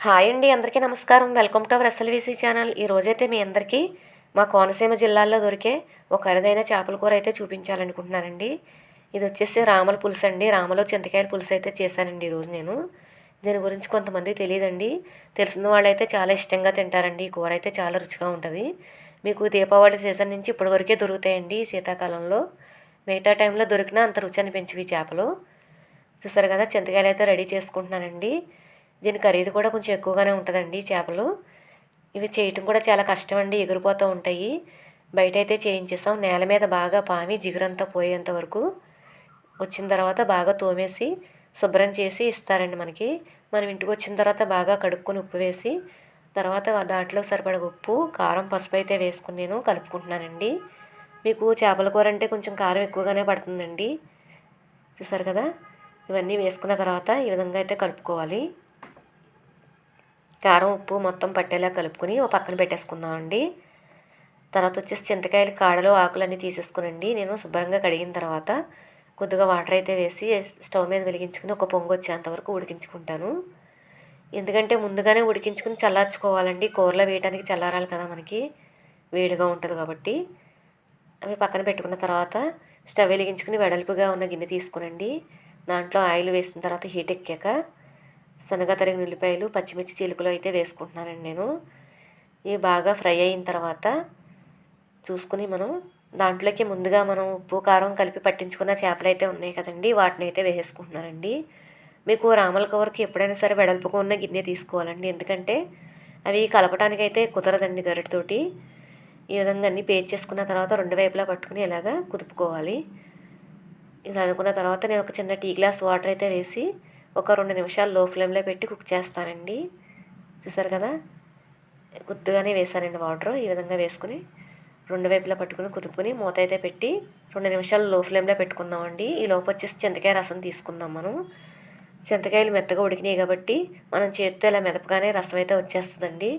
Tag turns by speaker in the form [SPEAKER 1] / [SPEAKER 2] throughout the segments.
[SPEAKER 1] Hi అండి, అందరికీ నమస్కారం. Welcome to our SLVC channel. ఈరోజైతే మీ అందరికీ మా కోనసీమ జిల్లాలో దొరికే ఒక అరుదైన చేపల కూర అయితే చూపించాలనుకుంటున్నానండి. ఇది వచ్చేసి రామల పులుసు అండి. రామలో చింతకాయల పులుసు అయితే చేశానండి ఈరోజు నేను. దీని గురించి కొంతమంది తెలియదండి. తెలిసిన వాళ్ళైతే చాలా ఇష్టంగా తింటారండి. ఈ కూర అయితే చాలా రుచిగా ఉంటుంది. మీకు దీపావళి సీజన్ నుంచి ఇప్పటి వరకే దొరుకుతాయండి ఈ శీతాకాలంలో. మిగతా టైంలో దొరికినా అంత రుచి అనిపించవి ఈ చేపలు. చూసారు కదా, చింతకాయలు అయితే రెడీ చేసుకుంటున్నానండి. దీని ఖరీదు కూడా కొంచెం ఎక్కువగానే ఉంటుందండి చేపలు. ఇవి చేయటం కూడా చాలా కష్టం అండి, ఎగిరిపోతూ ఉంటాయి. బయట అయితే చేయించేసాం. నేల మీద బాగా పామి జిగురంతా పోయేంత వరకు వచ్చిన తర్వాత బాగా తోమేసి శుభ్రం చేసి ఇస్తారండి మనకి. మనం ఇంటికి వచ్చిన తర్వాత బాగా కడుక్కొని ఉప్పు వేసి తర్వాత దాంట్లో సరిపడ ఉప్పు, కారం, పసుపు అయితే వేసుకుని నేను కలుపుకుంటున్నానండి. మీకు చేపల కూర అంటే కొంచెం కారం ఎక్కువగానే పడుతుందండి. చూసారు కదా, ఇవన్నీ వేసుకున్న తర్వాత ఈ విధంగా అయితే కలుపుకోవాలి. కారం, ఉప్పు మొత్తం పట్టేలా కలుపుకొని ఒక పక్కన పెట్టేసుకుందామండి. తర్వాత వచ్చేసి చింతకాయల కాడలు, ఆకులన్నీ తీసేసుకునండి నేను శుభ్రంగా కడిగిన తర్వాత కొద్దిగా వాటర్ అయితే వేసి స్టవ్ మీద వెలిగించుకుని ఒక పొంగు వచ్చేంతవరకు ఉడికించుకుంటాను. ఎందుకంటే ముందుగానే ఉడికించుకుని చల్లార్చుకోవాలండి. కూరలో వేయడానికి చల్లారాలి కదా, మనకి వేడిగా ఉంటుంది కాబట్టి. అవి పక్కన పెట్టుకున్న తర్వాత స్టవ్ వెలిగించుకుని వెడల్పుగా ఉన్న గిన్నె తీసుకునండి. దాంట్లో ఆయిల్ వేసిన తర్వాత హీట్ ఎక్కాక సన్నగా తరిగిన ఉల్లిపాయలు, పచ్చిమిర్చి చీలికలు అయితే వేసుకుంటున్నానండి నేను. ఇవి బాగా ఫ్రై అయిన తర్వాత చూసుకుని మనం దాంట్లోకి ముందుగా మనం ఉప్పు, కారం కలిపి పట్టించుకున్న చేపలు అయితే ఉన్నాయి కదండి, వాటిని అయితే వేసేసుకుంటున్నానండి. మీకు రామల కూరకి ఎప్పుడైనా సరే వెడల్పుగా ఉన్న గిన్నె తీసుకోవాలండి. ఎందుకంటే అవి కలపడానికి అయితే కుదరదండి గరిటతోటి. ఈ విధంగా అన్నీ పేస్ట్ చేసుకున్న తర్వాత రెండు వైపులా పట్టుకుని ఇలాగా కుదుపుకోవాలి. ఇలా అనుకున్న తర్వాత నేను ఒక చిన్న టీ గ్లాస్ వాటర్ అయితే వేసి ఒక 2 నిమిషాలు లో ఫ్లేమ్లో పెట్టి కుక్ చేస్తానండి. చూసారు కదా, కొద్దిగానే వేసానండి వాటర్. ఈ విధంగా వేసుకుని రెండు వైపులా పట్టుకుని కుదుపుకుని మూత అయితే పెట్టి 2 నిమిషాలు లో ఫ్లేమ్లో పెట్టుకుందామండి. ఈ లోపు వచ్చేసి చింతకాయ రసం తీసుకుందాం మనం. చింతకాయలు మెత్తగా ఉడికినాయి కాబట్టి మనం చేతితో ఇలా మెదపగానే రసం అయితే వచ్చేస్తుందండి.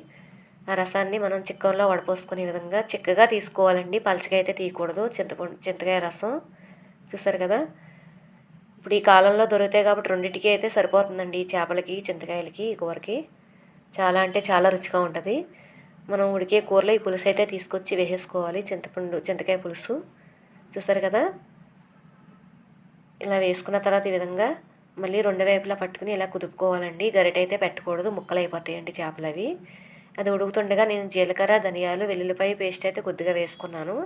[SPEAKER 1] ఆ రసాన్ని మనం చిక్కంలో వడపోసుకునే విధంగా చిక్కగా తీసుకోవాలండి, పలచగా అయితే తీయకూడదు. చింతకాయ రసం చూసారు కదా. ఇప్పుడు ఈ కాలంలో దొరుకుతాయి కాబట్టి రెండింటికి అయితే సరిపోతుందండి. చేపలకి, చింతకాయలకి, ఈ కూరకి చాలా అంటే చాలా రుచిగా ఉంటుంది. మనం ఉడికే కూరలో ఈ పులుసు అయితే తీసుకొచ్చి వేసేసుకోవాలి. చింతకాయ పులుసు చూసారు కదా. ఇలా వేసుకున్న తర్వాత ఈ విధంగా మళ్ళీ రెండు వైపులా పట్టుకుని ఇలా కుదుపుకోవాలండి. గరిట అయితే పెట్టకూడదు, ముక్కలు అయిపోతాయండి చేపలు అవి. అది ఉడుకుతుండగా నేను జీలకర్ర, ధనియాలు, వెల్లుల్లిపాయ పేస్ట్ అయితే కొద్దిగా వేసుకున్నాను.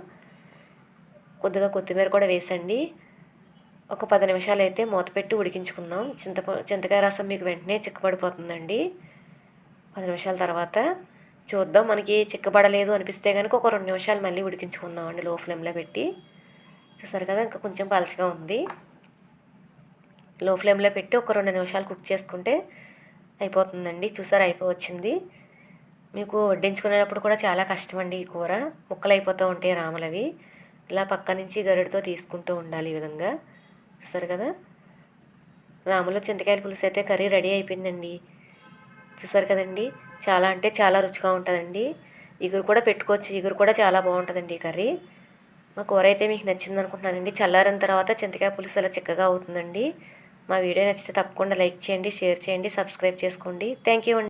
[SPEAKER 1] కొద్దిగా కొత్తిమీర కూడా వేసండి. ఒక 10 నిమిషాలు అయితే మూత పెట్టి ఉడికించుకుందాం. చింతకాయ రసం మీకు వెంటనే చిక్కబడిపోతుందండి. 10 నిమిషాల తర్వాత చూద్దాం. మనకి చిక్కబడలేదు అనిపిస్తే కనుక ఒక 2 నిమిషాలు మళ్ళీ ఉడికించుకుందాం అండి లో ఫ్లేమ్లో పెట్టి. చూసారు కదా, ఇంకా కొంచెం పలచగా ఉంది. లో ఫ్లేమ్లో పెట్టి ఒక 2 నిమిషాలు కుక్ చేసుకుంటే అయిపోతుందండి. చూసారు, అయిపోవచ్చింది. మీకు వడ్డించుకునేటప్పుడు కూడా చాలా కష్టమండి ఈ కూర. ముక్కలు అయిపోతూ ఉంటాయి రామలవి. ఇలా పక్క నుంచి గరిటతో తీసుకుంటూ ఉండాలి ఈ విధంగా. చూసారు కదా, రాములో చింతకాయల పులుసు అయితే కర్రీ రెడీ అయిపోయిందండి. చూసారు కదండి, చాలా అంటే చాలా రుచిగా ఉంటుందండి. ఇగురు కూడా పెట్టుకోవచ్చు. ఇగురు కూడా చాలా బాగుంటుందండి ఈ కర్రీ. మా కూర అయితే మీకు నచ్చింది అనుకుంటున్నానండి. చల్లారిన తర్వాత చింతకాయ పులుసు అలా చిక్కగా అవుతుందండి. మా వీడియో నచ్చితే తప్పకుండా లైక్ చేయండి, షేర్ చేయండి, సబ్స్క్రైబ్ చేసుకోండి. థ్యాంక్ యూ అండి.